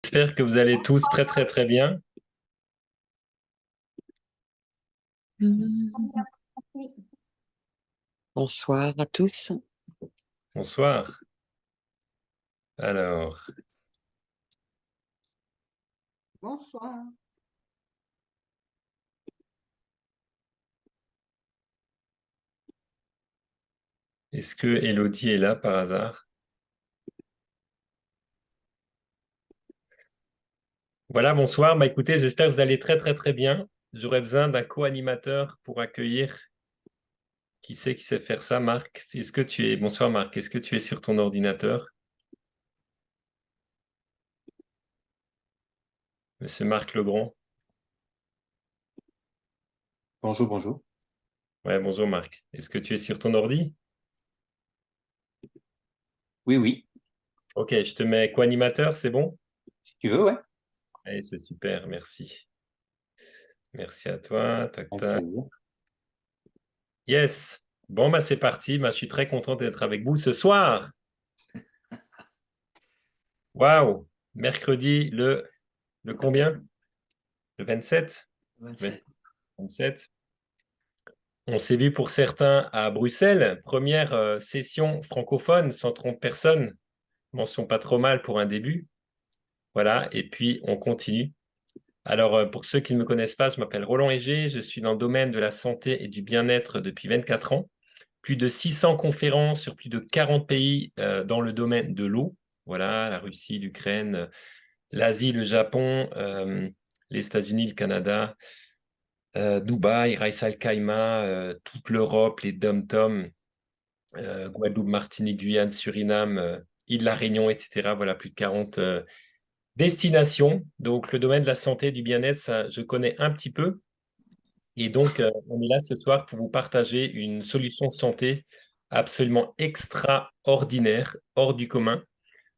J'espère que vous allez tous très très très bien. Bonsoir à tous. Bonsoir. Alors, Bonsoir. est-ce que Elodie est là par hasard? Voilà, bonsoir. Écoutez, j'espère que vous allez très très très bien. J'aurais besoin d'un co-animateur pour accueillir. Qui sait faire ça, Marc? Bonsoir Marc, est-ce que tu es sur ton ordinateur? Monsieur Marc Legrand. Bonjour, bonjour. Ouais, bonjour Marc. Est-ce que tu es sur ton ordi? Oui, oui, Ok, je te mets co-animateur, c'est bon? si tu veux, ouais. Allez, c'est super, merci. Merci à toi. Tac, Avec tac. plaisir. Yes. Bon, c'est parti. Je suis très content d'être avec vous ce soir. Waouh! Mercredi, le combien? Le 27? 27. 27. On s'est vu pour certains à Bruxelles. Première session francophone, 130 personnes. Mention pas trop mal pour un début. Voilà, et puis on continue. Alors, pour ceux qui ne me connaissent pas, je m'appelle Roland Égé. Je suis dans le domaine de la santé et du bien-être depuis 24 ans. Plus de 600 conférences sur plus de 40 pays dans le domaine de l'eau. Voilà, la Russie, l'Ukraine, l'Asie, le Japon, les États-Unis, le Canada, Dubaï, Ras Al Khaimah, toute l'Europe, les Dom-Tom, Guadeloupe, Martinique, Guyane, Suriname, île La Réunion, etc. Voilà, plus de 40 destinations. Donc, le domaine de la santé et du bien-être, ça, je connais un petit peu. Et donc, on est là ce soir pour vous partager une solution de santé absolument extraordinaire, hors du commun.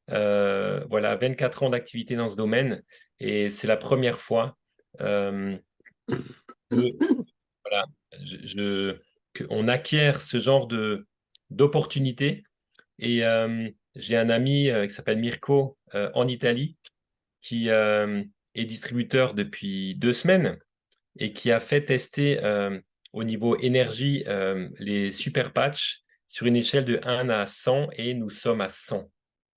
Voilà, 24 ans d'activité dans ce domaine et c'est la première fois euh, que, voilà, qu'on acquiert ce genre d'opportunité. Et j'ai un ami qui s'appelle Mirko en Italie qui est distributeur depuis 2 semaines et qui a fait tester au niveau énergie les super patchs sur une échelle de 1 à 100 et nous sommes à 100.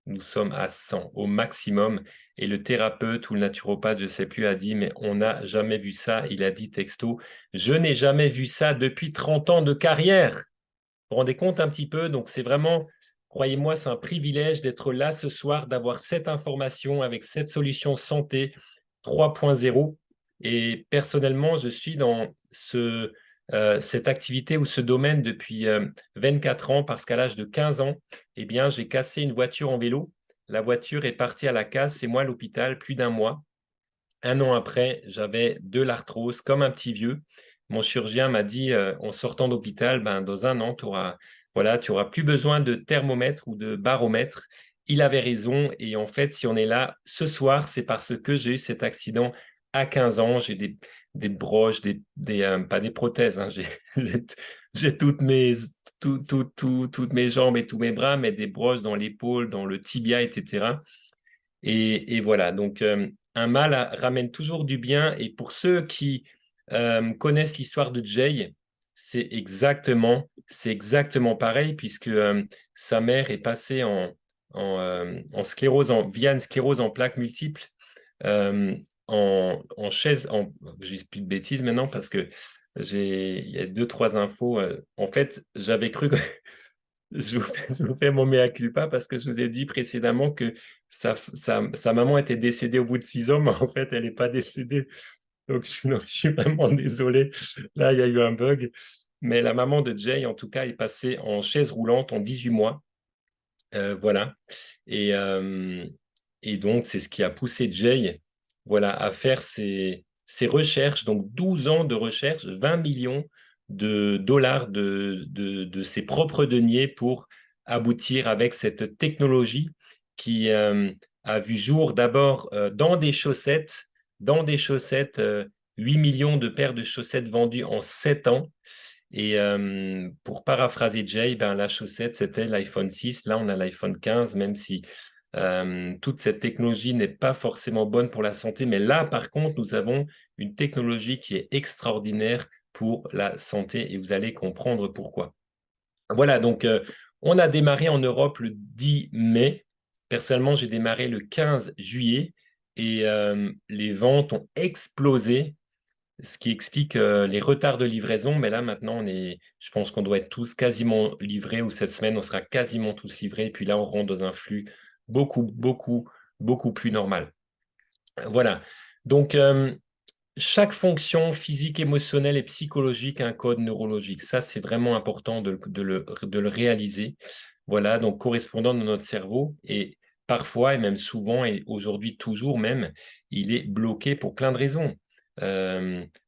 Nous sommes à 100 au maximum. Et le thérapeute ou le naturopathe, je ne sais plus, a dit, mais on n'a jamais vu ça. Il a dit texto, je n'ai jamais vu ça depuis 30 ans de carrière. Vous vous rendez compte un petit peu? Donc c'est vraiment, croyez-moi, c'est un privilège d'être là ce soir, d'avoir cette information avec cette solution santé 3.0. Et personnellement, je suis dans cette activité ou ce domaine depuis 24 ans parce qu'à l'âge de 15 ans, eh bien, j'ai cassé une voiture en vélo. La voiture est partie à la casse et moi à l'hôpital plus d'un mois. Un an après, j'avais de l'arthrose comme un petit vieux. Mon chirurgien m'a dit en sortant d'hôpital, ben, dans un an, tu auras plus besoin de thermomètre ou de baromètre. Il avait raison. Et en fait, si on est là ce soir, c'est parce que j'ai eu cet accident à 15 ans. J'ai des broches, pas des prothèses, hein. J'ai j'ai toutes mes jambes et tous mes bras, mais des broches dans l'épaule, dans le tibia, etc. Et voilà, donc un mal ramène toujours du bien. Et pour ceux qui connaissent l'histoire de Jay, c'est exactement pareil, puisque sa mère est passée en sclérose, via une sclérose en plaques multiples, euh, en chaise, je dis plus de bêtises maintenant, parce que il y a deux, trois infos. En fait, j'avais cru que je vous fais mon mea culpa parce que je vous ai dit précédemment que sa maman était décédée au bout de 6 ans, mais en fait, elle n'est pas décédée. Donc, je suis vraiment désolé. Là, il y a eu un bug. Mais la maman de Jay, en tout cas, est passée en chaise roulante en 18 mois. Voilà. Et, euh, et donc, c'est ce qui a poussé Jay, voilà, à faire ses recherches. Donc, 12 ans de recherche, 20 millions de dollars de ses propres deniers pour aboutir avec cette technologie qui a vu jour d'abord dans des chaussettes, 8 millions de paires de chaussettes vendues en 7 ans. Et pour paraphraser Jay, ben, la chaussette, c'était l'iPhone 6. Là, on a l'iPhone 15, même si toute cette technologie n'est pas forcément bonne pour la santé, mais là, par contre, nous avons une technologie qui est extraordinaire pour la santé et vous allez comprendre pourquoi. Voilà, donc on a démarré en Europe le 10 mai. Personnellement, j'ai démarré le 15 juillet et les ventes ont explosé, ce qui explique les retards de livraison. Mais là, maintenant, je pense qu'on doit être tous quasiment livrés ou cette semaine, on sera quasiment tous livrés. Et puis là, on rentre dans un flux beaucoup plus normal. Voilà. Donc, chaque fonction physique, émotionnelle et psychologique a un code neurologique. Ça, c'est vraiment important de le réaliser. Voilà, donc correspondant de notre cerveau. Et parfois, et même souvent, et aujourd'hui toujours même, il est bloqué pour plein de raisons.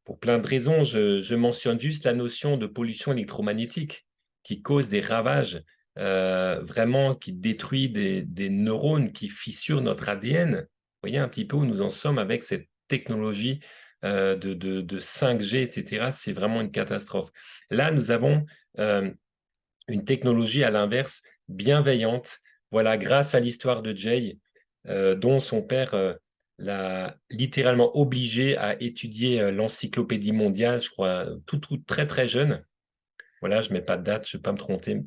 Pour plein de raisons, je mentionne juste la notion de pollution électromagnétique qui cause des ravages, vraiment qui détruit des neurones, qui fissure notre ADN. Vous voyez un petit peu où nous en sommes avec cette technologie de 5G, etc. C'est vraiment une catastrophe. Là, nous avons une technologie à l'inverse bienveillante. Voilà, grâce à l'histoire de Jay, dont son père l'a littéralement obligé à étudier l'encyclopédie mondiale, je crois, très, très jeune. Voilà, je ne mets pas de date, je ne vais pas me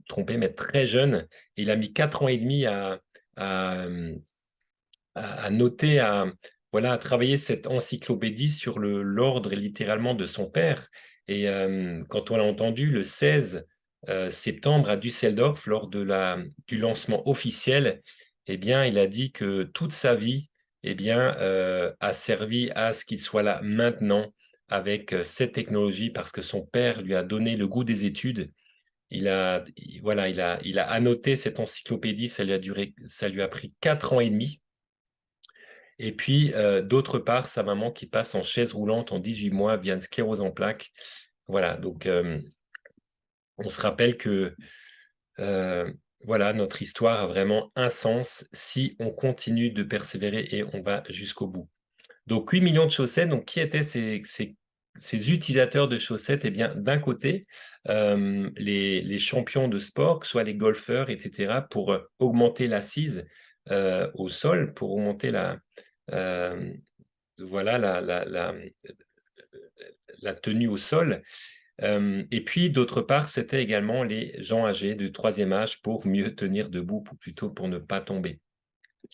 tromper, mais très jeune. Il a mis 4 ans et demi à, à noter, à travailler cette encyclopédie sur l'ordre littéralement de son père. Et quand on l'a entendu le 16 septembre à Düsseldorf, lors du lancement officiel, eh bien, il a dit que toute sa vie a servi à ce qu'il soit là maintenant avec cette technologie parce que son père lui a donné le goût des études. Il a annoté cette encyclopédie, ça lui a pris 4 ans et demi. Et puis, d'autre part, sa maman qui passe en chaise roulante en 18 mois via une sclérose en plaques. Voilà, donc on se rappelle que voilà, notre histoire a vraiment un sens si on continue de persévérer et on va jusqu'au bout. Donc, 8 millions de chaussettes. Donc, qui étaient ces utilisateurs de chaussettes? Eh bien, d'un côté, les champions de sport, que ce soit les golfeurs, etc., pour augmenter l'assise au sol, pour augmenter voilà, la tenue au sol. Et puis, d'autre part, c'était également les gens âgés de troisième âge pour mieux tenir debout, plutôt pour ne pas tomber.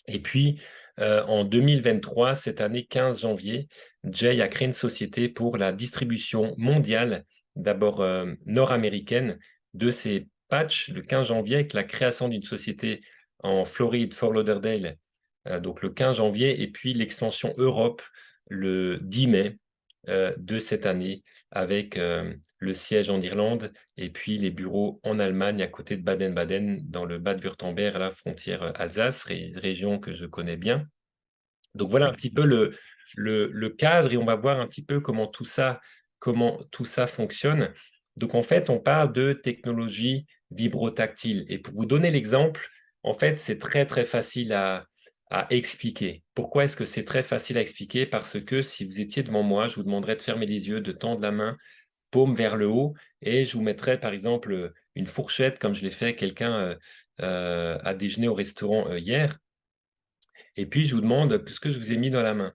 Et puis, en 2023, cette année, 15 janvier, Jay a créé une société pour la distribution mondiale, d'abord nord-américaine, de ces patchs le 15 janvier, avec la création d'une société en Floride, Fort Lauderdale, donc le 15 janvier, et puis l'extension Europe le 10 mai de cette année, avec le siège en Irlande et puis les bureaux en Allemagne, à côté de Baden-Baden, dans le Bade-Württemberg, à la frontière Alsace, région que je connais bien. Donc voilà un petit peu le cadre et on va voir un petit peu comment tout ça fonctionne. Donc en fait, on parle de technologie vibrotactile. Et pour vous donner l'exemple, en fait, c'est très très facile à expliquer. Pourquoi est-ce que c'est très facile à expliquer? Parce que si vous étiez devant moi, je vous demanderais de fermer les yeux, de tendre la main, paume vers le haut, et je vous mettrais par exemple une fourchette, comme je l'ai fait quelqu'un à déjeuner au restaurant hier. Et puis, je vous demande ce que je vous ai mis dans la main.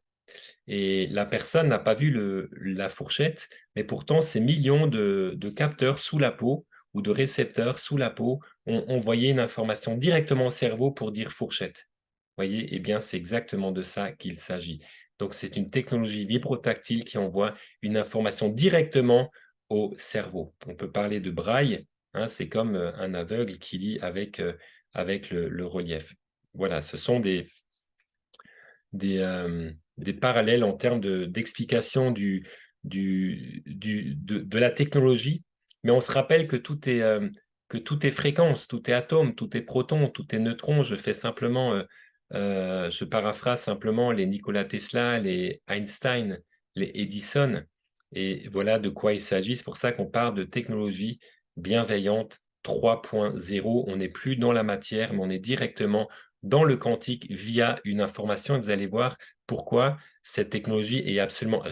Et la personne n'a pas vu la fourchette, mais pourtant, ces millions de capteurs sous la peau ou de récepteurs sous la peau ont envoyé une information directement au cerveau pour dire fourchette. Vous voyez, eh bien, c'est exactement de ça qu'il s'agit. Donc, c'est une technologie vibrotactile qui envoie une information directement au cerveau. On peut parler de braille, hein, c'est comme un aveugle qui lit avec le relief. Voilà, ce sont des parallèles en termes d'explication de la technologie, mais on se rappelle que tout est fréquence, tout est atome, tout est proton, tout est neutron. Je paraphrase simplement les Nikola Tesla, les Einstein, les Edison, et voilà de quoi il s'agit. C'est pour ça qu'on parle de technologie bienveillante 3.0. On n'est plus dans la matière, mais on est directement dans le quantique via une information. Et vous allez voir pourquoi cette technologie est absolument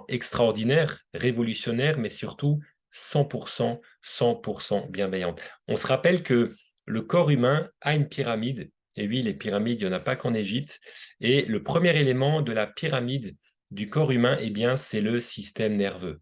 extraordinaire, révolutionnaire, mais surtout 100% bienveillante. On se rappelle que le corps humain a une pyramide. Et oui, les pyramides, il n'y en a pas qu'en Égypte. Et le premier élément de la pyramide du corps humain, eh bien, c'est le système nerveux.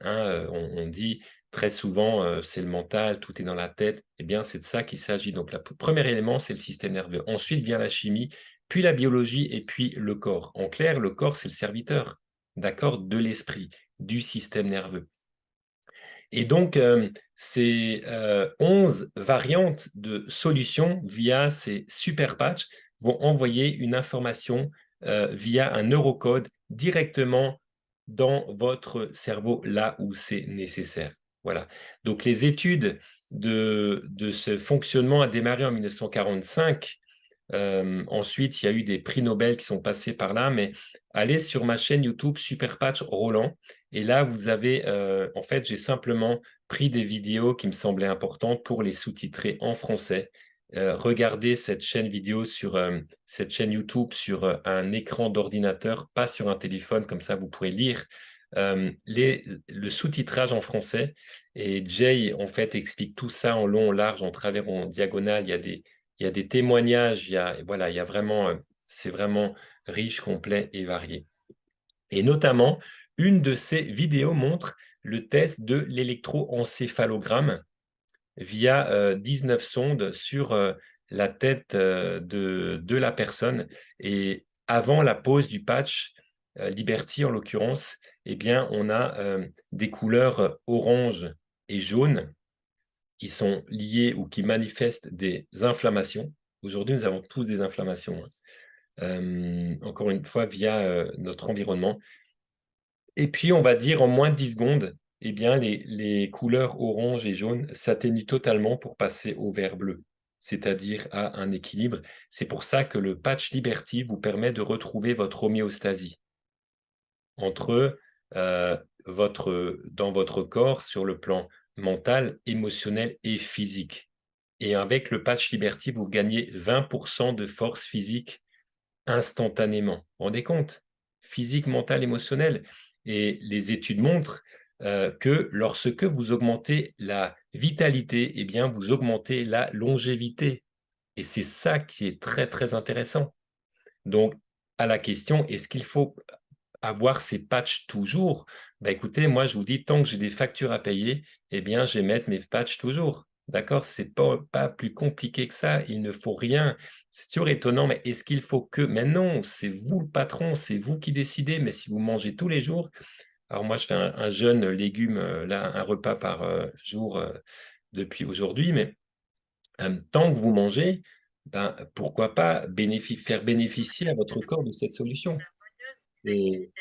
Hein, on dit très souvent, c'est le mental, tout est dans la tête. Eh bien, c'est de ça qu'il s'agit. Donc, le premier élément, c'est le système nerveux. Ensuite vient la chimie, puis la biologie et puis le corps. En clair, le corps, c'est le serviteur, d'accord, de l'esprit, du système nerveux. Et donc, ces 11 variantes de solutions via ces super patchs vont envoyer une information via un neurocode directement dans votre cerveau, là où c'est nécessaire. Voilà. Donc, les études de ce fonctionnement a démarré en 1945. Ensuite, il y a eu des prix Nobel qui sont passés par là, mais allez sur ma chaîne YouTube Super Patch Roland. Et là, vous avez, en fait, j'ai simplement pris des vidéos qui me semblaient importantes pour les sous-titrer en français. Regardez cette chaîne vidéo sur cette chaîne YouTube sur un écran d'ordinateur, pas sur un téléphone, comme ça vous pourrez lire le sous-titrage en français. Et Jay, en fait, explique tout ça en long, en large, en travers, en diagonale. Il y a des témoignages, voilà, il y a vraiment, c'est vraiment riche, complet et varié. Et notamment, une de ces vidéos montre le test de l'électroencéphalogramme via 19 sondes sur la tête de la personne. Et avant la pose du patch, Liberty en l'occurrence, eh bien, on a des couleurs orange et jaune qui sont liées ou qui manifestent des inflammations. Aujourd'hui, nous avons tous des inflammations, encore une fois, via notre environnement. Et puis, on va dire en moins de 10 secondes, eh bien, les couleurs orange et jaune s'atténuent totalement pour passer au vert bleu, c'est-à-dire à un équilibre. C'est pour ça que le patch Liberty vous permet de retrouver votre homéostasie entre dans votre corps sur le plan mental, émotionnel et physique. Et avec le patch Liberty, vous gagnez 20% de force physique instantanément. Vous vous rendez compte? Physique, mental, émotionnel. Et les études montrent que lorsque vous augmentez la vitalité, eh bien, vous augmentez la longévité. Et c'est ça qui est très, très intéressant. Donc, à la question, est-ce qu'il faut avoir ces patchs toujours? Ben, écoutez, moi, je vous dis, tant que j'ai des factures à payer, eh bien, je vais mettre mes patchs toujours. D'accord? C'est pas plus compliqué que ça. Il ne faut rien. C'est toujours étonnant, mais est-ce qu'il faut que... Mais non, c'est vous le patron, c'est vous qui décidez. Mais si vous mangez tous les jours... Alors moi, je fais un jeûne légumes, là, un repas par jour depuis aujourd'hui, mais tant que vous mangez, ben, pourquoi pas faire bénéficier à votre corps de cette solution? Et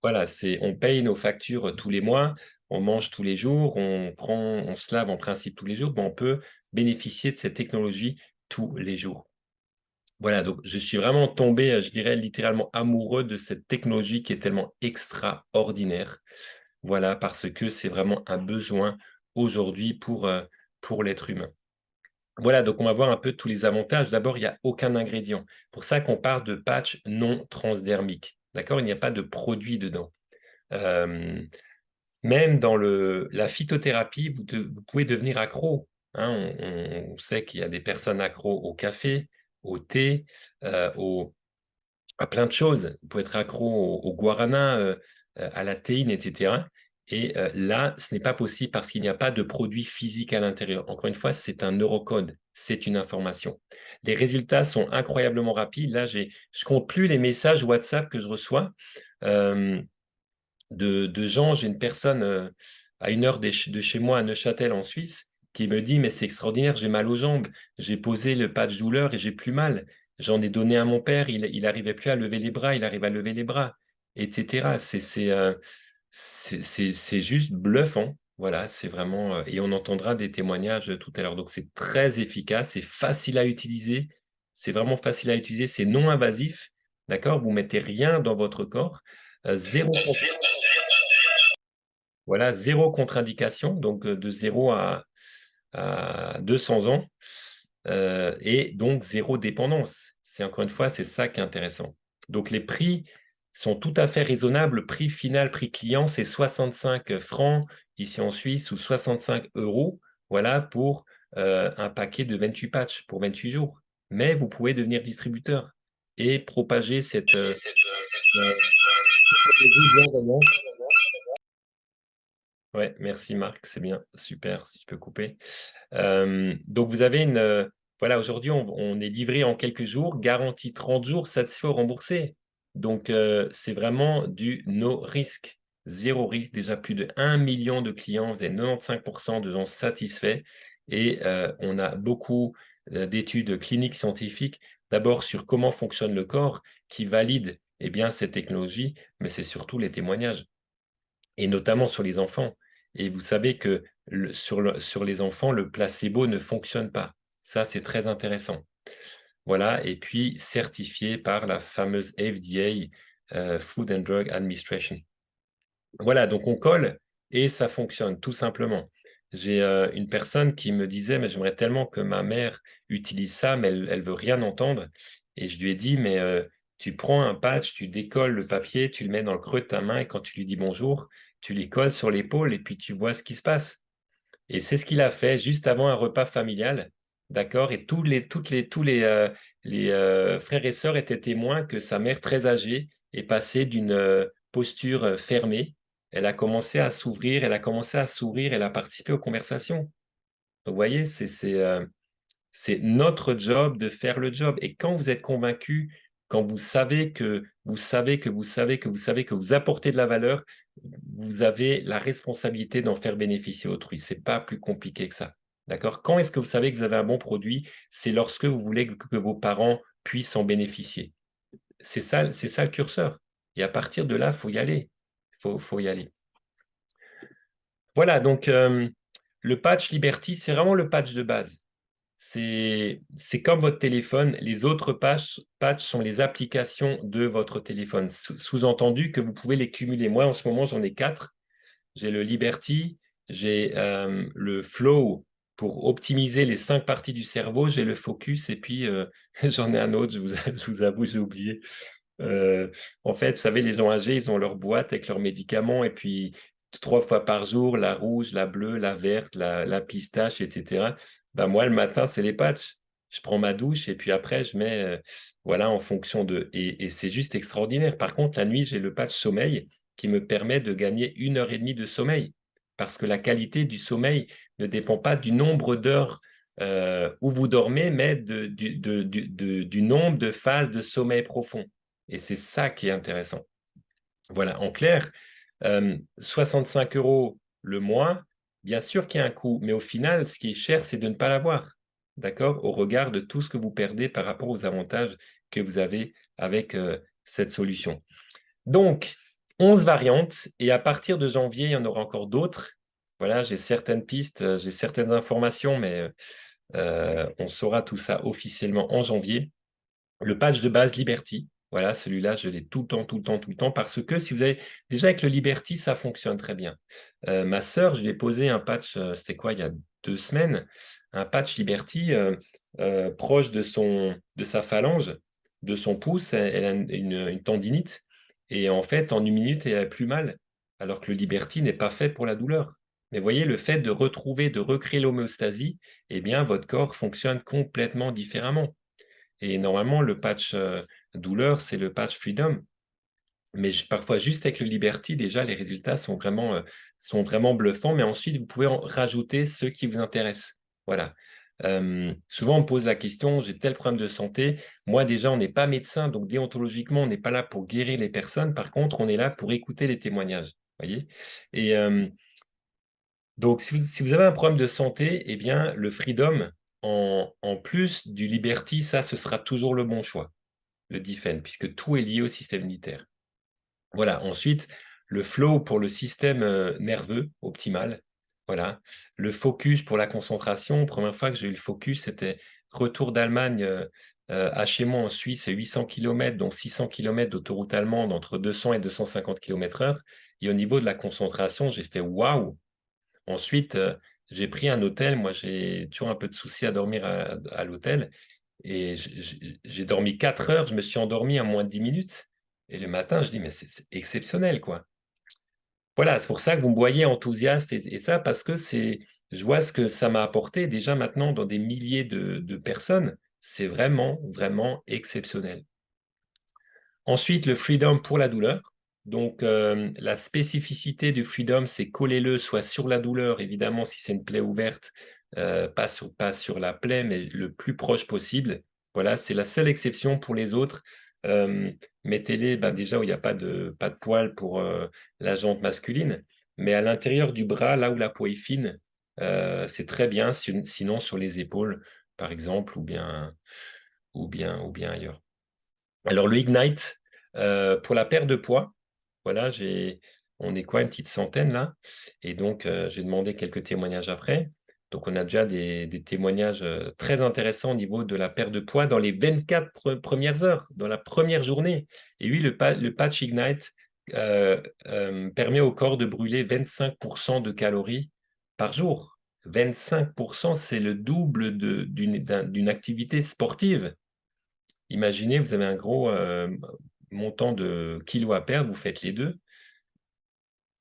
voilà, on paye nos factures tous les mois, on mange tous les jours, on se lave en principe tous les jours, ben on peut bénéficier de cette technologie tous les jours. Voilà, donc je suis vraiment tombé, je dirais littéralement amoureux de cette technologie qui est tellement extraordinaire. Voilà, parce que c'est vraiment un besoin aujourd'hui pour l'être humain. Voilà, donc on va voir un peu tous les avantages. D'abord, il n'y a aucun ingrédient. Pour ça qu'on parle de patch non transdermique. D'accord? Il n'y a pas de produit dedans. Même dans la phytothérapie, vous pouvez devenir accro. Hein. On sait qu'il y a des personnes accro au café, au thé, à plein de choses. Vous pouvez être accro au guarana, à la théine, etc. Et là, ce n'est pas possible parce qu'il n'y a pas de produit physique à l'intérieur. Encore une fois, c'est un neurocode, c'est une information. Les résultats sont incroyablement rapides. Là, je compte plus les messages WhatsApp que je reçois de gens. J'ai une personne à 1 heure de chez moi, à Neuchâtel, en Suisse, qui me dit, mais c'est extraordinaire, j'ai mal aux jambes. J'ai posé le patch douleur et j'ai plus mal. J'en ai donné à mon père, il n'arrivait plus à lever les bras, il arrive à lever les bras, etc. C'est juste bluffant. Voilà, c'est vraiment... et on entendra des témoignages tout à l'heure. Donc, c'est très efficace, c'est facile à utiliser. C'est vraiment facile à utiliser, c'est non invasif. D'accord? Vous mettez rien dans votre corps. Voilà, zéro contre-indication, donc de 0 à 200 ans. Et donc zéro dépendance. C'est encore une fois, c'est ça qui est intéressant. Donc les prix sont tout à fait raisonnables. Prix final, prix client, c'est 65 francs ici en Suisse ou 65 euros, voilà, pour un paquet de 28 patchs pour 28 jours. Mais vous pouvez devenir distributeur et propager cette technologie bienveillante. Ouais, merci Marc, c'est bien, super, si tu peux couper. Donc vous avez voilà, aujourd'hui on est livré en quelques jours, garantie 30 jours, satisfait ou remboursé. Donc c'est vraiment du no risque, zéro risque, déjà plus de 1 million de clients, vous avez 95% de gens satisfaits et on a beaucoup d'études cliniques scientifiques, d'abord sur comment fonctionne le corps, qui valident eh bien, cette technologie, mais c'est surtout les témoignages et notamment sur les enfants. Et vous savez que sur les enfants, le placebo ne fonctionne pas. Ça, c'est très intéressant. Voilà, et puis certifié par la fameuse FDA, Food and Drug Administration. Voilà, donc on colle et ça fonctionne, tout simplement. J'ai une personne qui me disait, mais j'aimerais tellement que ma mère utilise ça, mais elle veut rien entendre. Et je lui ai dit, mais tu prends un patch, tu décolles le papier, tu le mets dans le creux de ta main et quand tu lui dis bonjour, tu les colles sur l'épaule et puis tu vois ce qui se passe. Et c'est ce qu'il a fait juste avant un repas familial, d'accord? Et tous les frères et sœurs étaient témoins que sa mère, très âgée, est passée d'une posture fermée. Elle a commencé à s'ouvrir, elle a commencé à sourire, elle a participé aux conversations. Donc, vous voyez, c'est notre job de faire le job. Et quand vous êtes convaincu, quand vous savez que vous savez que vous savez que vous savez que vous apportez de la valeur, vous avez la responsabilité d'en faire bénéficier autrui. C'est pas plus compliqué que ça. D'accord? Quand est-ce que vous savez que vous avez un bon produit? C'est lorsque vous voulez que vos parents puissent en bénéficier. C'est ça le curseur. Et à partir de là, il faut y aller. Faut y aller. Voilà, donc le patch Liberty, c'est vraiment le patch de base. C'est comme votre téléphone, les autres patchs sont les applications de votre téléphone. Sous-entendu que vous pouvez les cumuler. Moi, en ce moment, j'en ai 4. J'ai le Liberty, j'ai le Flow pour optimiser les 5 parties du cerveau, j'ai le Focus et puis j'en ai un autre, je vous avoue, j'ai oublié. En fait, vous savez, les gens âgés, ils ont leur boîte avec leurs médicaments et puis 3 fois par jour, la rouge, la bleue, la verte, la pistache, etc. Ben, moi, le matin, c'est les patchs. Je prends ma douche et puis après, je mets, voilà, en fonction de... Et c'est juste extraordinaire. Par contre, la nuit, j'ai le patch sommeil qui me permet de gagner 1 heure et demie de sommeil. Parce que la qualité du sommeil ne dépend pas du nombre d'heures où vous dormez, mais du nombre de phases de sommeil profond. Et c'est ça qui est intéressant. Voilà, en clair, 65 € le mois, bien sûr qu'il y a un coût, mais au final, ce qui est cher, c'est de ne pas l'avoir, d'accord? Au regard de tout ce que vous perdez par rapport aux avantages que vous avez avec cette solution. Donc, 11 variantes, et à partir de janvier, il y en aura encore d'autres. Voilà, j'ai certaines pistes, j'ai certaines informations, mais on saura tout ça officiellement en janvier. Le patch de base Liberty, voilà, celui-là, je l'ai tout le temps, tout le temps, tout le temps, parce que si vous avez déjà avec le Liberty, ça fonctionne très bien. Ma sœur, je lui ai posé un patch, c'était quoi, il y a 2 semaines, un patch Liberty proche de sa phalange, de son pouce, elle a une tendinite, et en fait, en 1 minute, elle a plus mal, alors que le Liberty n'est pas fait pour la douleur. Mais voyez, le fait de retrouver, de recréer l'homéostasie, eh bien, votre corps fonctionne complètement différemment. Et normalement, le patch douleur, c'est le patch Freedom. Mais parfois, juste avec le Liberty, déjà, les résultats sont vraiment bluffants. Mais ensuite, vous pouvez en rajouter ceux qui vous intéressent. Voilà. Souvent, on me pose la question, j'ai tel problème de santé. Moi, déjà, on n'est pas médecin, donc déontologiquement, on n'est pas là pour guérir les personnes. Par contre, on est là pour écouter les témoignages. Voyez. Et donc, si vous avez un problème de santé, eh bien, le Freedom, en plus du Liberty, ça, ce sera toujours le bon choix, le Defend, puisque tout est lié au système immunitaire. Voilà. Ensuite, le Flow pour le système nerveux optimal. Voilà. Le Focus pour la concentration. Première fois que j'ai eu le Focus, c'était retour d'Allemagne à chez moi en Suisse, 800 km, donc 600 km d'autoroute allemande entre 200 et 250 km/h. Et au niveau de la concentration, j'ai fait waouh! Ensuite, j'ai pris un hôtel. Moi, j'ai toujours un peu de souci à dormir à l'hôtel. Et j'ai dormi 4 heures. Je me suis endormi en moins de 10 minutes. Et le matin, je dis, mais c'est exceptionnel, quoi. Voilà, c'est pour ça que vous me voyez enthousiaste et ça, parce que c'est je vois ce que ça m'a apporté déjà maintenant dans des milliers de personnes. C'est vraiment, vraiment exceptionnel. Ensuite, le Freedom pour la douleur. Donc, la spécificité du Freedom, c'est coller-le soit sur la douleur, évidemment, si c'est une plaie ouverte, pas sur la plaie, mais le plus proche possible. Voilà, c'est la seule exception. Pour les autres, mettez-les déjà où il n'y a pas de poils pour la jambe masculine, mais à l'intérieur du bras, là où la peau est fine, c'est très bien, sinon sur les épaules, par exemple, ou bien ailleurs. Alors, le Ignite, pour la perte de poids, voilà, on est quoi, une petite centaine là? Et donc, j'ai demandé quelques témoignages après. Donc, on a déjà des témoignages très intéressants au niveau de la perte de poids dans les 24 premières heures, dans la première journée. Et oui, le patch Ignite permet au corps de brûler 25% de calories par jour. 25%, c'est le double d'une activité sportive. Imaginez, vous avez un gros montant de kilos à perdre, vous faites les deux.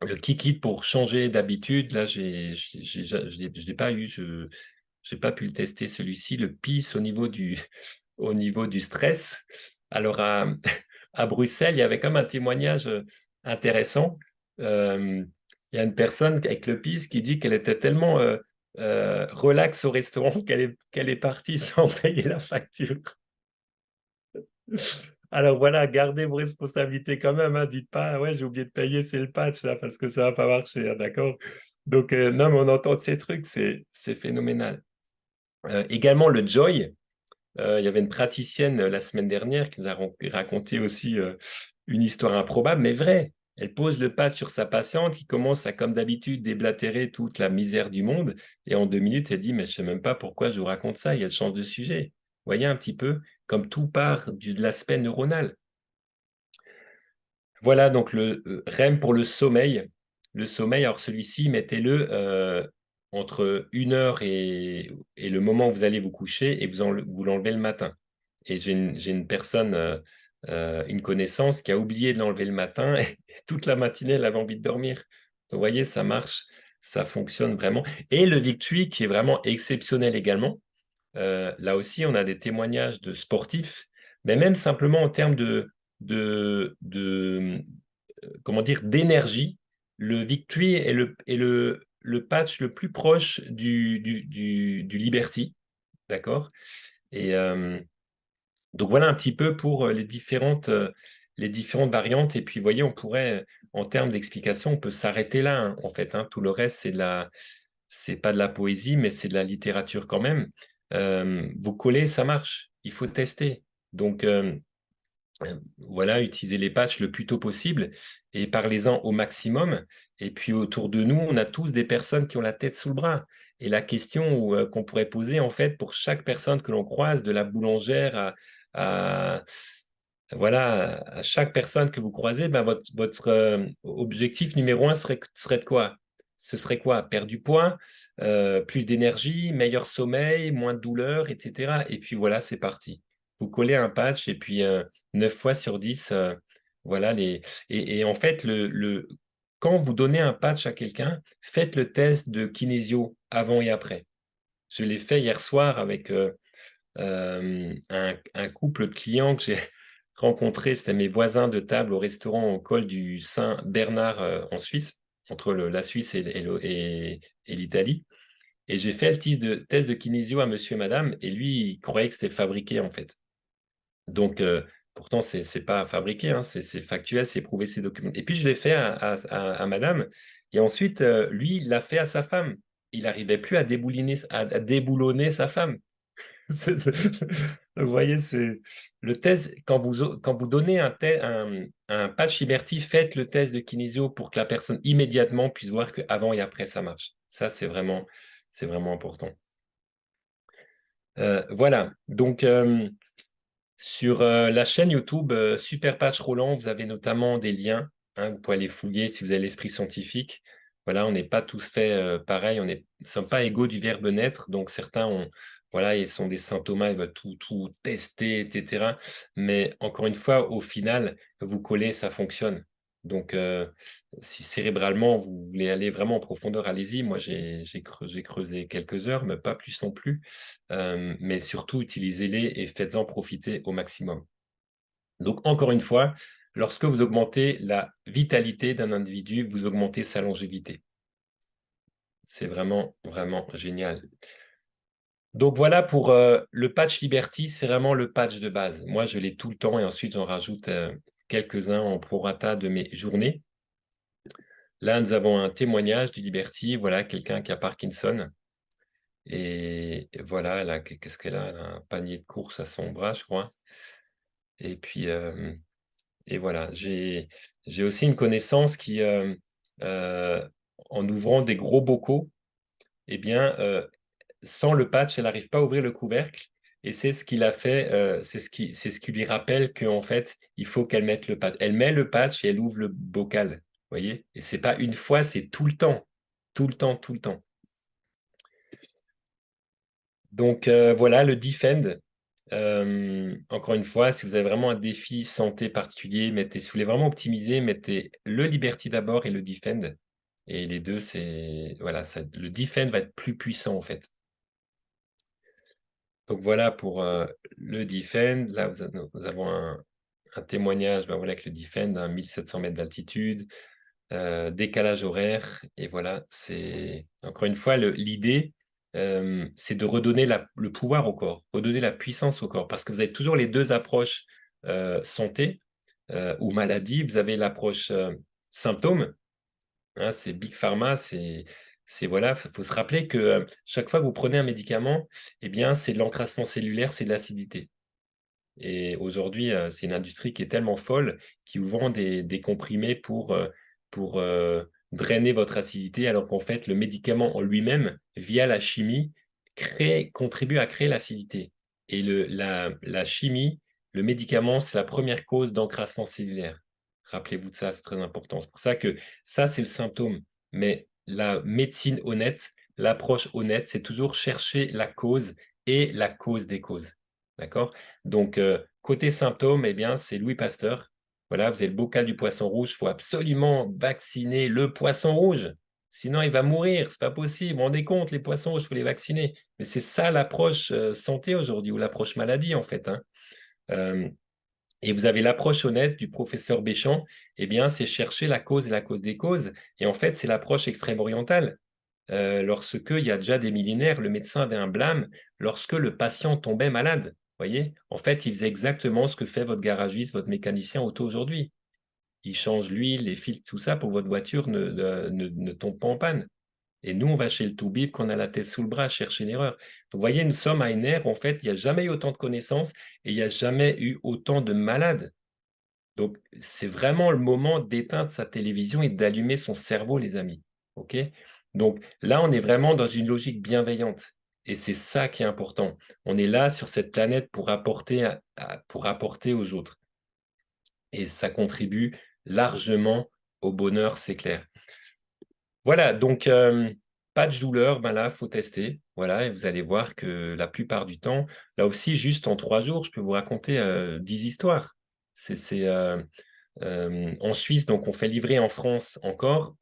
Le kick it pour changer d'habitude, là, je ne l'ai pas eu, je n'ai pas pu le tester celui-ci. Le PIS au niveau du stress. Alors, à Bruxelles, il y avait comme un témoignage intéressant. Il y a une personne avec le PIS qui dit qu'elle était tellement relax au restaurant qu'elle est partie sans payer la facture. Alors voilà, gardez vos responsabilités quand même. Hein. Dites pas, ouais, j'ai oublié de payer, c'est le patch là, parce que ça va pas marcher, hein, d'accord? Donc, non, mais on entend de ces trucs, c'est phénoménal. Également, le Joy. Il y avait une praticienne la semaine dernière qui nous a raconté aussi une histoire improbable, mais vraie. Elle pose le patch sur sa patiente qui commence à, comme d'habitude, déblatérer toute la misère du monde. Et en 2 minutes, elle dit, mais je ne sais même pas pourquoi je vous raconte ça. Et elle change de sujet. Vous voyez un petit peu comme tout part de l'aspect neuronal. Voilà donc le REM pour le sommeil. Le sommeil, alors celui-ci, mettez-le entre 1 heure et le moment où vous allez vous coucher et vous l'enlevez le matin. Et j'ai une personne, une connaissance qui a oublié de l'enlever le matin et toute la matinée, elle avait envie de dormir. Vous voyez, ça marche, ça fonctionne vraiment. Et le Victui qui est vraiment exceptionnel également. Là aussi, on a des témoignages de sportifs, mais même simplement en termes de comment dire, d'énergie, le Victory est le patch le plus proche du Liberty, d'accord? Et donc voilà un petit peu pour les différentes variantes. Et puis, vous voyez, on pourrait, en termes d'explication, on peut s'arrêter là, hein, en fait. Hein. Tout le reste, c'est pas de la poésie, mais c'est de la littérature quand même. Vous collez, ça marche. Il faut tester. Donc, voilà, utilisez les patchs le plus tôt possible et parlez-en au maximum. Et puis autour de nous, on a tous des personnes qui ont la tête sous le bras. Et la question qu'on pourrait poser, en fait, pour chaque personne que l'on croise, de la boulangère à, voilà, à chaque personne que vous croisez, ben votre objectif numéro 1 serait de quoi? Ce serait quoi? Perdre du poids, plus d'énergie, meilleur sommeil, moins de douleur, etc. Et puis voilà, c'est parti. Vous collez un patch et puis 9 fois sur 10, voilà et en fait, quand vous donnez un patch à quelqu'un, faites le test de kinésio avant et après. Je l'ai fait hier soir avec un couple de clients que j'ai rencontré. C'était mes voisins de table au restaurant au col du Saint-Bernard en Suisse, entre la Suisse et l'Italie. Et j'ai fait le test de kinésio à monsieur et madame, et lui, il croyait que c'était fabriqué en fait. Donc, pourtant, c'est pas fabriqué, hein, c'est factuel, c'est prouvé, c'est documenté. Et puis, je l'ai fait à madame. Et ensuite, lui, il l'a fait à sa femme. Il n'arrivait plus à déboulonner sa femme. Vous voyez, c'est le test. Quand vous donnez un patch Liberty, faites le test de kinésio pour que la personne immédiatement puisse voir qu'avant et après, ça marche. Ça, c'est vraiment important. Voilà. Donc, sur la chaîne YouTube Super Patch Roland, vous avez notamment des liens. Hein, vous pouvez aller fouiller si vous avez l'esprit scientifique. Voilà, on n'est pas tous faits pareil, on ne sommes pas égaux du verbe naître. Donc certains voilà, ils sont des saint Thomas, ils veulent tout tester, etc. Mais encore une fois, au final, vous collez, ça fonctionne. Donc, si cérébralement, vous voulez aller vraiment en profondeur, allez-y. Moi, j'ai creusé quelques heures, mais pas plus non plus. Mais surtout, utilisez-les et faites-en profiter au maximum. Donc, encore une fois, lorsque vous augmentez la vitalité d'un individu, vous augmentez sa longévité. C'est vraiment, vraiment génial. Donc, voilà pour le patch Liberty, c'est vraiment le patch de base. Moi, je l'ai tout le temps et ensuite, j'en rajoute quelques-uns en prorata de mes journées. Là, nous avons un témoignage du Liberty. Voilà, quelqu'un qui a Parkinson. Et voilà, qu'est-ce qu'elle a? Elle a un panier de courses à son bras, je crois. Et puis, et voilà, j'ai aussi une connaissance qui, en ouvrant des gros bocaux, eh bien, sans le patch, elle n'arrive pas à ouvrir le couvercle. Et c'est ce qu'il a fait, c'est ce qui lui rappelle qu'en fait, il faut qu'elle mette le patch. Elle met le patch et elle ouvre le bocal. Vous voyez? Et c'est pas une fois, c'est tout le temps. Tout le temps, tout le temps. Donc voilà, le Defend. Encore une fois, si vous avez vraiment un défi santé particulier, si vous voulez vraiment optimiser, mettez le Liberty d'abord et le Defend. Et les deux, c'est voilà, le Defend va être plus puissant en fait. Donc voilà pour le Defend. Là, nous avons un témoignage voilà, avec le Defend, 1700 mètres d'altitude, décalage horaire. Et voilà, c'est encore une fois l'idée, c'est de redonner le pouvoir au corps, redonner la puissance au corps. Parce que vous avez toujours les deux approches santé ou maladie. Vous avez l'approche symptômes. Hein, c'est Big Pharma, voilà, faut se rappeler que chaque fois que vous prenez un médicament, eh bien, c'est de l'encrassement cellulaire, c'est de l'acidité. Et aujourd'hui, c'est une industrie qui est tellement folle qui vous vend des comprimés pour drainer votre acidité, alors qu'en fait, le médicament en lui-même, via la chimie, contribue à créer l'acidité. Et la chimie, le médicament, c'est la première cause d'encrassement cellulaire. Rappelez-vous de ça, c'est très important. C'est pour ça que ça, c'est le symptôme. Mais la médecine honnête, l'approche honnête, c'est toujours chercher la cause et la cause des causes. D'accord? Donc, côté symptômes, eh bien, c'est Louis Pasteur. Voilà, vous avez le bocal du poisson rouge. Il faut absolument vacciner le poisson rouge. Sinon, il va mourir. C'est pas possible. Vous vous rendez compte, les poissons rouges, il faut les vacciner. Mais c'est ça l'approche santé aujourd'hui, ou l'approche maladie, en fait. Hein. Et vous avez l'approche honnête du professeur Béchamp. Eh bien, c'est chercher la cause et la cause des causes. Et en fait, c'est l'approche extrême orientale. Lorsque, il y a déjà des millénaires, le médecin avait un blâme lorsque le patient tombait malade. Voyez, en fait, il faisait exactement ce que fait votre garagiste, votre mécanicien auto aujourd'hui. Il change l'huile, les filtres, tout ça pour que votre voiture ne tombe pas en panne. Et nous, on va chez le toubib quand on a la tête sous le bras chercher une erreur. Donc, vous voyez, nous sommes à une ère, en fait, il n'y a jamais eu autant de connaissances et il n'y a jamais eu autant de malades. Donc, c'est vraiment le moment d'éteindre sa télévision et d'allumer son cerveau, les amis. OK? Donc, là, on est vraiment dans une logique bienveillante. Et c'est ça qui est important. On est là sur cette planète pour apporter, pour apporter aux autres. Et ça contribue largement au bonheur, c'est clair. Voilà, donc pas de douleur, ben là, il faut tester. Voilà, et vous allez voir que la plupart du temps, là aussi, juste en 3 jours, je peux vous raconter 10 histoires. En Suisse, donc on fait livrer en France encore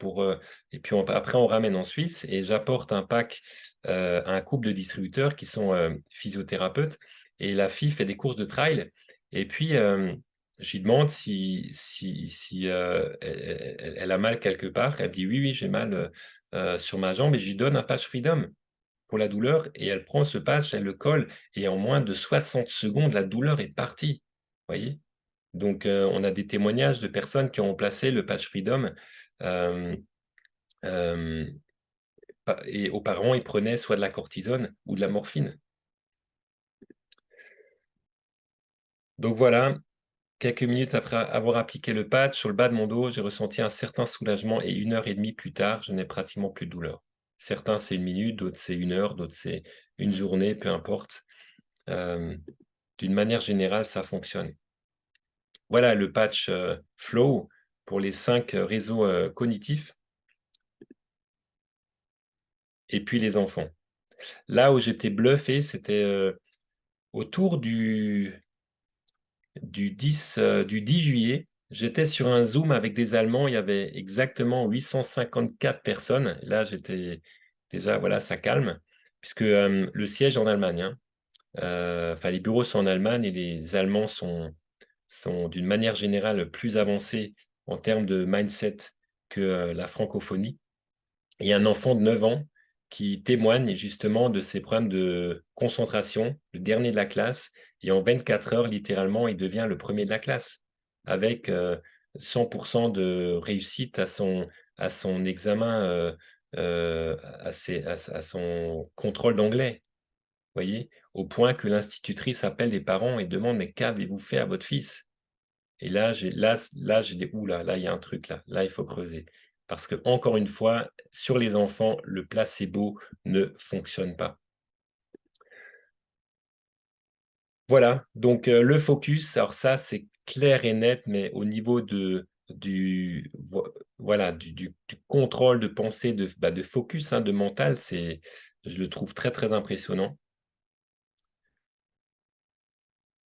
et puis après on ramène en Suisse et j'apporte un pack à un couple de distributeurs qui sont physiothérapeutes et la fille fait des courses de trail et puis je lui demande si elle a mal quelque part. Elle me dit oui, j'ai mal sur ma jambe et je lui donne un patch Freedom pour la douleur et elle prend ce patch, elle le colle et en moins de 60 secondes, la douleur est partie. Vous voyez? Donc, on a des témoignages de personnes qui ont remplacé le patch Freedom euh, euh, et auparavant, ils prenaient soit de la cortisone ou de la morphine. Donc voilà, quelques minutes après avoir appliqué le patch sur le bas de mon dos, j'ai ressenti un certain soulagement et 1 heure et demie plus tard, je n'ai pratiquement plus de douleur. Certains, c'est 1 minute, d'autres, c'est 1 heure, d'autres, c'est une journée, peu importe. D'une manière générale, ça fonctionne. Voilà le patch Flow pour les 5 réseaux cognitifs. Et puis les enfants. Là où j'étais bluffé, c'était autour du 10 juillet. J'étais sur un Zoom avec des Allemands, il y avait exactement 854 personnes. Là, j'étais déjà, voilà, ça calme, puisque le siège est en Allemagne, hein. Enfin, les bureaux sont en Allemagne et les Allemands sont d'une manière générale plus avancés en termes de mindset que la francophonie. Et un enfant de 9 ans qui témoigne justement de ses problèmes de concentration, le dernier de la classe, et en 24 heures, littéralement, il devient le premier de la classe, avec 100% de réussite à son examen, à son contrôle d'anglais, voyez, au point que l'institutrice appelle les parents et demande: «Mais qu'avez-vous fait à votre fils?» Et là, j'ai des ouh là, il y a un truc là, il faut creuser. Parce que encore une fois, sur les enfants, le placebo ne fonctionne pas. Voilà, donc le focus, alors ça, c'est clair et net, mais au niveau du contrôle de pensée, de focus, hein, de mental, je le trouve très, très impressionnant.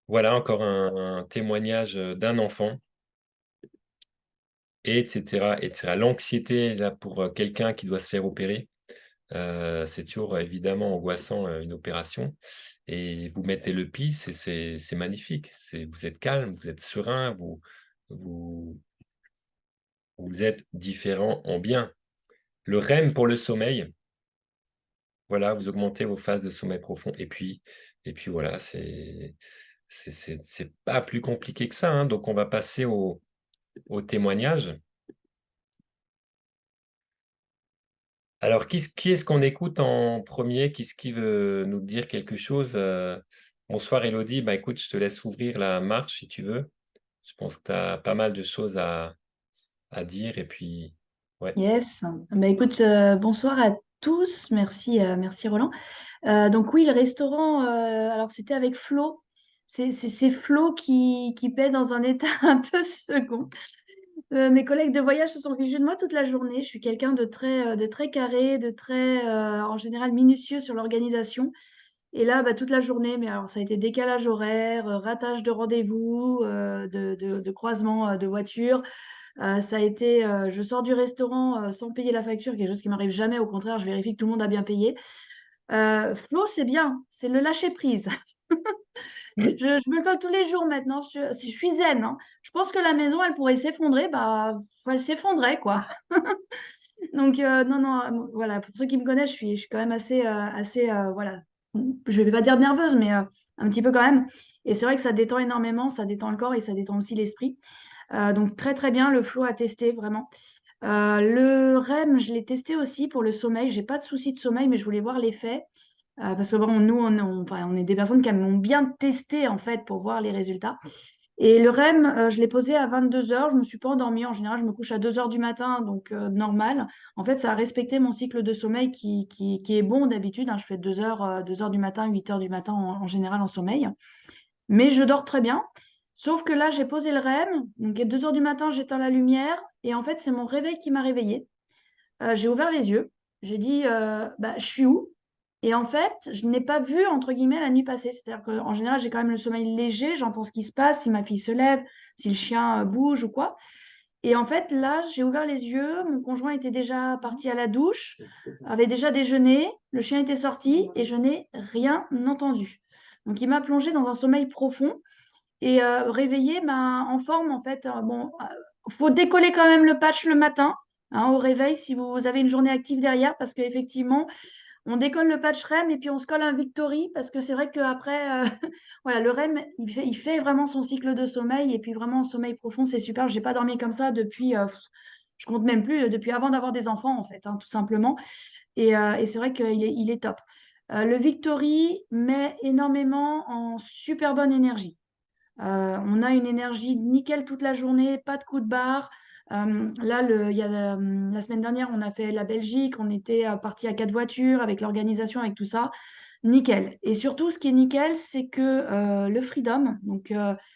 Voilà encore un témoignage, d'un enfant. Et cetera, et cetera. L'anxiété, là, pour, quelqu'un qui doit se faire opérer, c'est toujours évidemment angoissant, une opération et vous mettez le pli, c'est magnifique. Vous êtes calme, vous êtes serein, vous vous êtes différent en bien. Le REM pour le sommeil, voilà, vous augmentez vos phases de sommeil profond et puis voilà, c'est pas plus compliqué que ça, hein. Donc on va passer au témoignage. Alors, qui est-ce qu'on écoute en premier? Qui veut nous dire quelque chose? Bonsoir Élodie, bah, écoute, je te laisse ouvrir la marche si tu veux. Je pense que tu as pas mal de choses à dire et puis ouais. Yes. Bah, écoute, bonsoir à tous. Merci, merci Roland. Donc oui, le restaurant, alors c'était avec Flo. C'est Flo qui paie dans un état un peu second. Mes collègues de voyage se sont fichus de moi toute la journée. Je suis quelqu'un de très carré, de très, en général, minutieux sur l'organisation. Et là, bah, toute la journée, mais alors ça a été décalage horaire, ratage de rendez-vous, de croisement de voitures. Ça a été, je sors du restaurant sans payer la facture, quelque chose qui m'arrive jamais. Au contraire, je vérifie que tout le monde a bien payé. Flo, c'est bien, c'est le lâcher prise. Je me colle tous les jours maintenant. Je suis zen, hein. Je pense que la maison, elle pourrait s'effondrer. Bah, elle s'effondrait, quoi. Donc, non, non, voilà. Pour ceux qui me connaissent, je suis quand même voilà. Je ne vais pas dire nerveuse, mais un petit peu quand même. Et c'est vrai que ça détend énormément, ça détend le corps et ça détend aussi l'esprit. Donc, très, très bien. Le flow à tester, vraiment. Le REM, je l'ai testé aussi pour le sommeil. J'ai pas de souci de sommeil, mais je voulais voir l'effet. Parce que bon, nous, enfin, on est des personnes qui aiment bien tester en fait pour voir les résultats. Et le REM, je l'ai posé à 22 heures. Je ne me suis pas endormie. En général, je me couche à 2 heures du matin, donc normal. En fait, ça a respecté mon cycle de sommeil qui est bon d'habitude, hein. Je fais 2 heures du matin, 8 heures du matin en général en sommeil. Mais je dors très bien. Sauf que là, j'ai posé le REM. Donc, à 2 heures du matin, j'éteins la lumière. Et en fait, c'est mon réveil qui m'a réveillée. J'ai ouvert les yeux. J'ai dit, bah, je suis où? Et en fait, je n'ai pas vu, entre guillemets, la nuit passer. C'est-à-dire qu'en général, j'ai quand même le sommeil léger. J'entends ce qui se passe, si ma fille se lève, si le chien bouge ou quoi. Et en fait, là, j'ai ouvert les yeux. Mon conjoint était déjà parti à la douche, avait déjà déjeuné. Le chien était sorti et je n'ai rien entendu. Donc, il m'a plongé dans un sommeil profond et réveillé en forme, en fait. Bon, faut décoller quand même le patch le matin, hein, au réveil si vous avez une journée active derrière, parce qu'effectivement, on décolle le patch REM et puis on se colle un Victory, parce que c'est vrai qu'après, voilà, le REM, il fait vraiment son cycle de sommeil, et puis vraiment, sommeil profond, c'est super. J'ai pas dormi comme ça depuis, je compte même plus, depuis avant d'avoir des enfants, en fait, hein, tout simplement. Et c'est vrai qu'il est top. Le Victory met énormément en super bonne énergie. On a une énergie nickel toute la journée, pas de coup de barre. Là, la semaine dernière, on a fait la Belgique, on était parti à 4 voitures avec l'organisation, avec tout ça. Nickel. Et surtout, ce qui est nickel, c'est que le Freedom, donc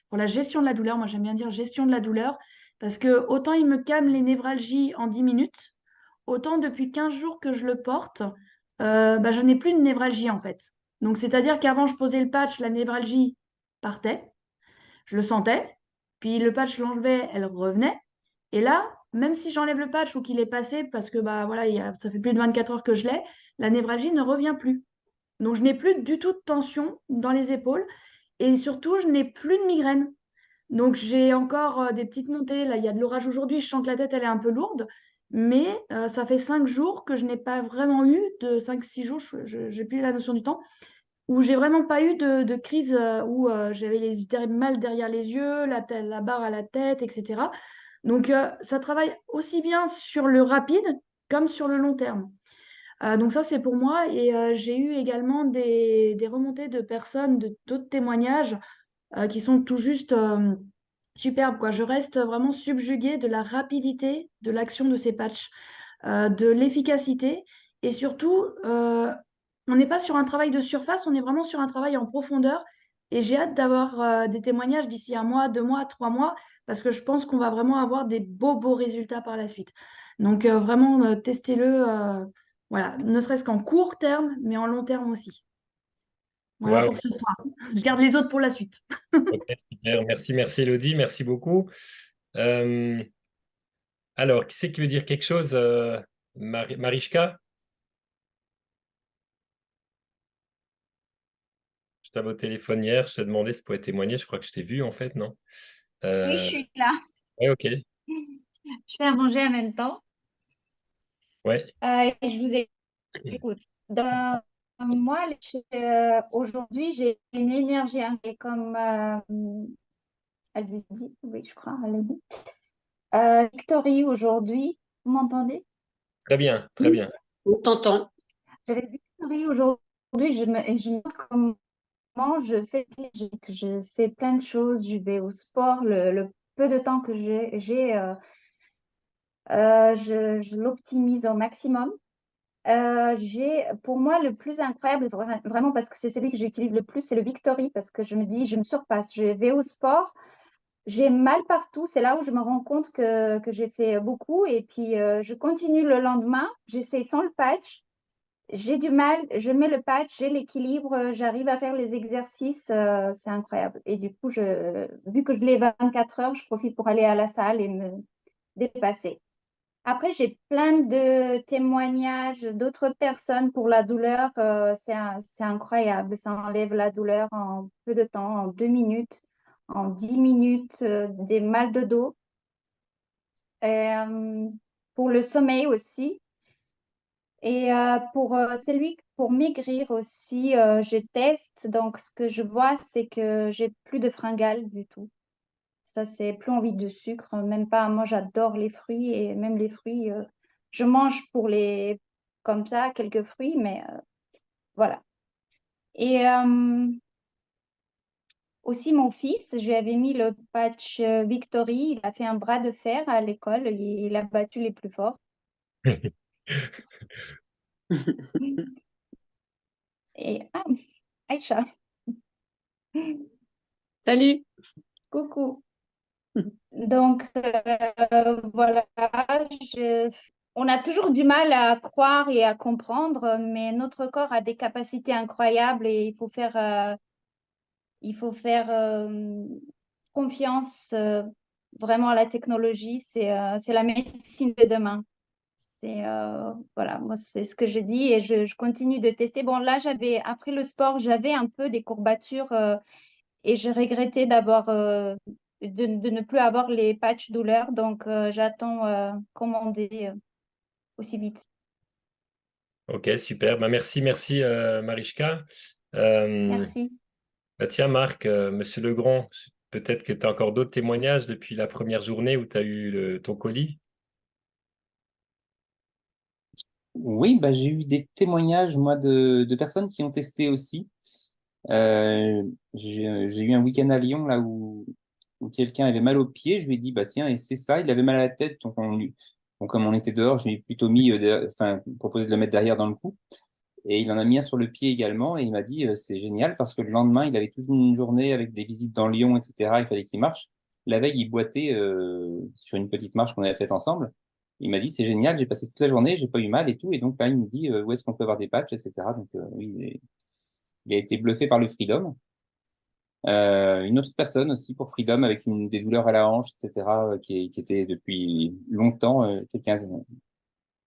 pour la gestion de la douleur, moi j'aime bien dire gestion de la douleur, parce que autant il me calme les névralgies en 10 minutes, autant depuis 15 jours que je le porte, bah, je n'ai plus de névralgie en fait. Donc c'est-à-dire qu'avant, je posais le patch, la névralgie partait. Je le sentais. puis le patch l'enlevait, elle revenait. Et là, même si j'enlève le patch ou qu'il est passé, parce que bah, voilà, ça fait plus de 24 heures que je l'ai, la névralgie ne revient plus. Donc, je n'ai plus du tout de tension dans les épaules et surtout, je n'ai plus de migraine. Donc, j'ai encore des petites montées. Là, il y a de l'orage aujourd'hui. Je sens que la tête, elle est un peu lourde. Mais ça fait 5 jours que je n'ai pas vraiment eu, de 5, 6 jours, je n'ai plus la notion du temps, où j'ai vraiment pas eu de crise où j'avais mal derrière les yeux, la barre à la tête, etc. Donc, ça travaille aussi bien sur le rapide comme sur le long terme. Donc ça, c'est pour moi. Et j'ai eu également des remontées de personnes, d'autres témoignages qui sont tout juste superbes, quoi. Je reste vraiment subjuguée de la rapidité de l'action de ces patchs, de l'efficacité. Et surtout, on n'est pas sur un travail de surface, on est vraiment sur un travail en profondeur. Et j'ai hâte d'avoir des témoignages d'ici 1 mois, 2 mois, 3 mois, parce que je pense qu'on va vraiment avoir des beaux résultats par la suite. Donc vraiment, testez-le, voilà, ne serait-ce qu'en court terme, mais en long terme aussi. Voilà Waouh. pour ce soir. Je garde les autres pour la suite. Ok, super. Merci Elodie, merci beaucoup. Euh, alors, qui c'est qui veut dire quelque chose? Marichka, je t'avais au téléphone hier, je t'ai demandé si tu pouvais témoigner, je crois que je t'ai vu en fait, non? Oui, je suis là. Ouais, ok, Je fais à manger en même temps. ouais, Et je vous écoute. Moi, aujourd'hui, j'ai une énergie et comme elle dit, oui, je crois, elle l'a dit. Victory aujourd'hui, vous m'entendez? très bien, très Oui, bien. on t'entend. J'avais Victory aujourd'hui, et je me demande comment je fais plein de choses. Je vais au sport, le peu de temps que je l'optimise au maximum. Pour moi, le plus incroyable, vraiment parce que c'est celui que j'utilise le plus, c'est le Victory, parce que je me dis, je me surpasse. Je vais au sport, j'ai mal partout, c'est là où je me rends compte que j'ai fait beaucoup, et puis je continue le lendemain, j'essaie sans le patch, j'ai du mal, je mets le patch, j'ai l'équilibre, j'arrive à faire les exercices, c'est incroyable. Et du coup, vu que je l'ai 24 heures, je profite pour aller à la salle et me dépasser. Après, j'ai plein de témoignages d'autres personnes pour la douleur. C'est incroyable. Ça enlève la douleur en peu de temps, en 2 minutes, en 10 minutes, des mal de dos. Euh, pour le sommeil aussi. Et pour maigrir aussi, je teste. Donc, ce que je vois, c'est que j'ai plus de fringales du tout. Ça, c'est plus envie de sucre, même pas. Moi, j'adore les fruits et même les fruits, je mange comme ça, quelques fruits, mais voilà. Et aussi, mon fils, je lui avais mis le patch Victory. Il a fait un bras de fer à l'école. Il a battu les plus forts. Et Aïcha, Salut. coucou. Donc, voilà, on a toujours du mal à croire et à comprendre, mais notre corps a des capacités incroyables et il faut faire confiance vraiment à la technologie. C'est la médecine de demain. Voilà, moi, c'est ce que je dis et je continue de tester. Bon, là, après le sport, j'avais un peu des courbatures et j'ai regretté de ne plus avoir les patchs douleurs. Donc, j'attends commander aussi vite. Ok, super. Bah, merci Marichka. Merci. Bah, tiens, Marc, Monsieur Legrand, peut-être que tu as encore d'autres témoignages depuis la première journée où tu as eu ton colis. Oui, bah, j'ai eu des témoignages, moi, de personnes qui ont testé aussi. J'ai eu un week-end à Lyon, là, où quelqu'un avait mal au pied. Je lui ai dit, bah, tiens, et c'est ça. Il avait mal à la tête. Donc, bon, comme on était dehors, je lui ai plutôt proposé de le mettre derrière dans le cou. Et il en a mis un sur le pied également. Et il m'a dit, c'est génial parce que le lendemain, il avait toute une journée avec des visites dans Lyon, etc. Il fallait qu'il marche. La veille, il boitait sur une petite marche qu'on avait faite ensemble. Il m'a dit, c'est génial, j'ai passé toute la journée, j'ai pas eu mal et tout. Et donc là, il me dit, où est-ce qu'on peut avoir des patchs, etc. Donc oui, il a été bluffé par le Freedom. Une autre personne aussi pour Freedom avec des douleurs à la hanche, etc., qui était depuis longtemps quelqu'un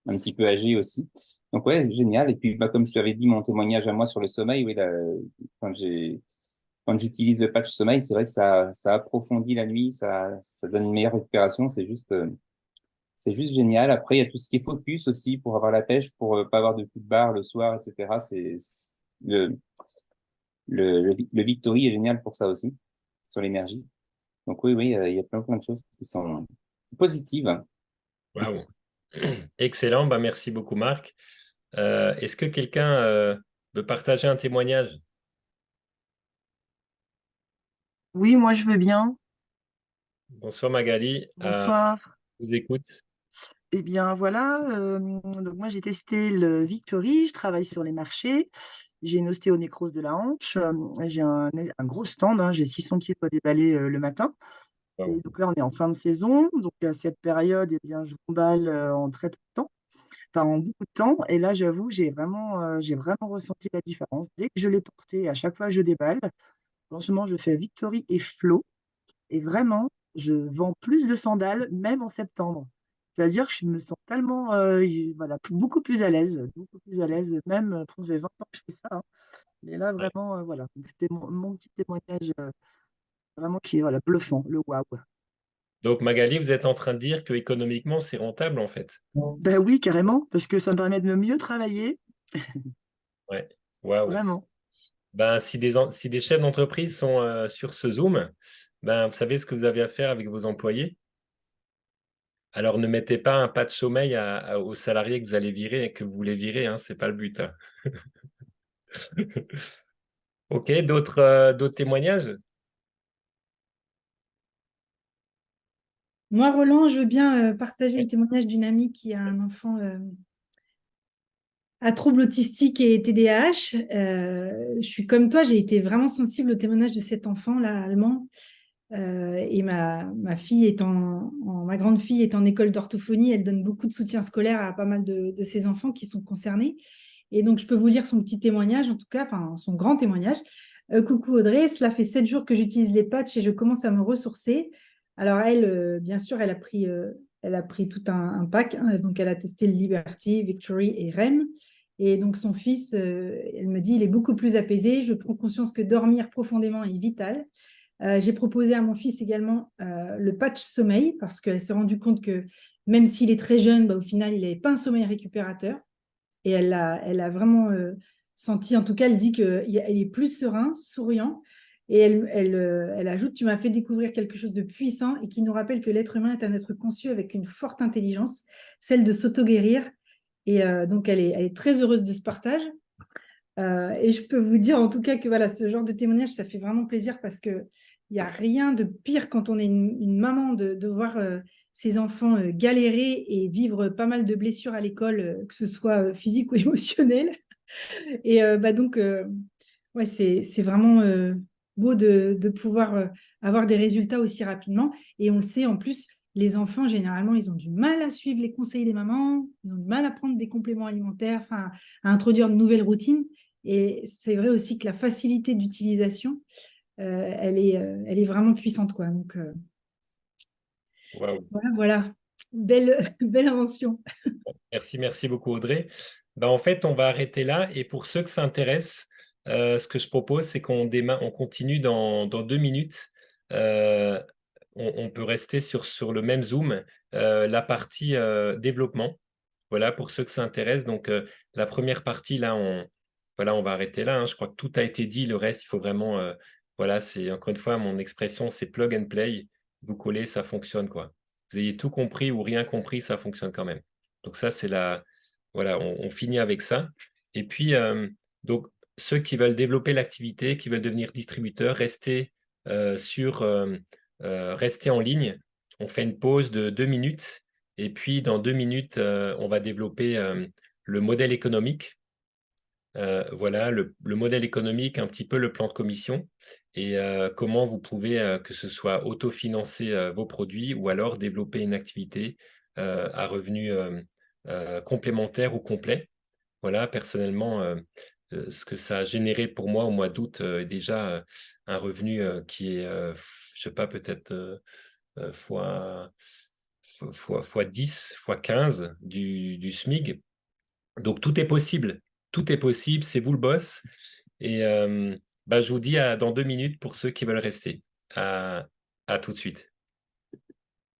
un petit peu âgé aussi. Donc ouais, génial. Et puis comme je t'avais dit, mon témoignage à moi sur le sommeil, oui, là, quand j'ai quand j'utilise le patch sommeil, c'est vrai que ça approfondit la nuit, ça donne une meilleure récupération. C'est juste génial. Après, il y a tout ce qui est focus aussi pour avoir la pêche, pour pas avoir de coups de barre le soir, etc. Le, le Victory est génial pour ça aussi, sur l'énergie. Donc oui, oui, il y a plein de choses qui sont positives. Waouh. Excellent, bah, merci beaucoup Marc. Est-ce que quelqu'un veut partager un témoignage? Oui, moi je veux bien. Bonsoir Magali, Bonsoir. je vous écoute. Eh bien voilà, donc moi j'ai testé le Victory, je travaille sur les marchés. J'ai une ostéonécrose de la hanche, j'ai un gros stand, hein, j'ai 600 kilos à déballer le matin. Et Waouh. donc là on est en fin de saison, donc à cette période, eh bien, je m'emballe en très peu de temps, enfin en beaucoup de temps. Et là j'avoue, j'ai vraiment ressenti la différence. Dès que je l'ai porté, à chaque fois que je déballe, franchement je fais Victory et Flow. Et vraiment, je vends plus de sandales, même en septembre. C'est-à-dire que je me sens tellement, voilà, beaucoup plus à l'aise, même, ça fait 20 ans que je fais ça, hein. Mais là, Ouais. vraiment, voilà. Donc, c'était mon petit témoignage, vraiment qui est voilà, bluffant, le waouh. Donc Magali, vous êtes en train de dire que économiquement c'est rentable en fait. Ben oui, carrément, parce que ça me permet de mieux travailler, Ouais. Waouh. vraiment. Ben, si des chefs d'entreprise sont sur ce Zoom, ben, vous savez ce que vous avez à faire avec vos employés. Alors ne mettez pas un pas de sommeil aux salariés que vous allez virer et que vous voulez virer, hein, c'est pas le but, hein. Ok, d'autres témoignages? Moi, Roland, je veux bien partager Oui, le témoignage d'une amie qui a un merci. enfant à trouble autistique et TDAH. Je suis comme toi, j'ai été vraiment sensible au témoignage de cet enfant-là, allemand. Et ma fille ma grande fille est en école d'orthophonie. Elle donne beaucoup de soutien scolaire à pas mal de ses enfants qui sont concernés. Et donc, je peux vous lire son petit témoignage, en tout cas, enfin, son grand témoignage. Coucou Audrey, cela fait 7 jours que j'utilise les patchs et je commence à me ressourcer. Alors, elle, bien sûr, elle a pris tout un pack, hein. Donc, elle a testé le Liberty, Victory et REM. Et donc, son fils, elle me dit, il est beaucoup plus apaisé. Je prends conscience que dormir profondément est vital. J'ai proposé à mon fils également le patch sommeil parce qu'elle s'est rendue compte que même s'il est très jeune, bah, au final, il n'avait pas un sommeil récupérateur. Et elle a vraiment senti, en tout cas, elle dit qu'il est plus serein, souriant. Et elle ajoute, tu m'as fait découvrir quelque chose de puissant et qui nous rappelle que l'être humain est un être conçu avec une forte intelligence, celle de s'auto-guérir. Et donc, elle est très heureuse de ce partage. Et je peux vous dire en tout cas que voilà, ce genre de témoignage, ça fait vraiment plaisir parce qu'il n'y a rien de pire quand on est une maman de voir ses enfants galérer et vivre pas mal de blessures à l'école, que ce soit physique ou émotionnelle. Et donc, ouais, c'est vraiment beau de pouvoir avoir des résultats aussi rapidement. Et on le sait, en plus, les enfants, généralement, ils ont du mal à suivre les conseils des mamans, ils ont du mal à prendre des compléments alimentaires, enfin, à introduire de nouvelles routines. Et c'est vrai aussi que la facilité d'utilisation, elle est vraiment puissante, quoi. Donc, Waouh. voilà. Belle invention. Merci beaucoup Audrey. Ben, en fait, on va arrêter là et pour ceux que ça intéresse, ce que je propose, c'est on continue dans 2 minutes. Euh, on peut rester sur le même Zoom, la partie développement. Voilà, pour ceux que ça intéresse. Donc, la première partie, là, voilà, on va arrêter là, hein. Je crois que tout a été dit. Le reste, il faut vraiment, voilà, c'est encore une fois mon expression, c'est plug and play. Vous collez, ça fonctionne, quoi. Vous ayez tout compris ou rien compris, ça fonctionne quand même. Donc ça, voilà, on finit avec ça. Et puis, donc, ceux qui veulent développer l'activité, qui veulent devenir distributeurs, restez en ligne. On fait une pause de 2 minutes. Et puis, dans 2 minutes, on va développer le modèle économique. Voilà, le modèle économique, un petit peu le plan de commission et comment vous pouvez, que ce soit autofinancer vos produits ou alors développer une activité à revenus complémentaires ou complets. Voilà, personnellement, ce que ça a généré pour moi au mois d'août, déjà un revenu qui est, je sais pas, peut-être fois 10, fois 15 du SMIC. Donc tout est possible. Tout est possible, c'est vous le boss. Et je vous dis dans 2 minutes pour ceux qui veulent rester. À tout de suite.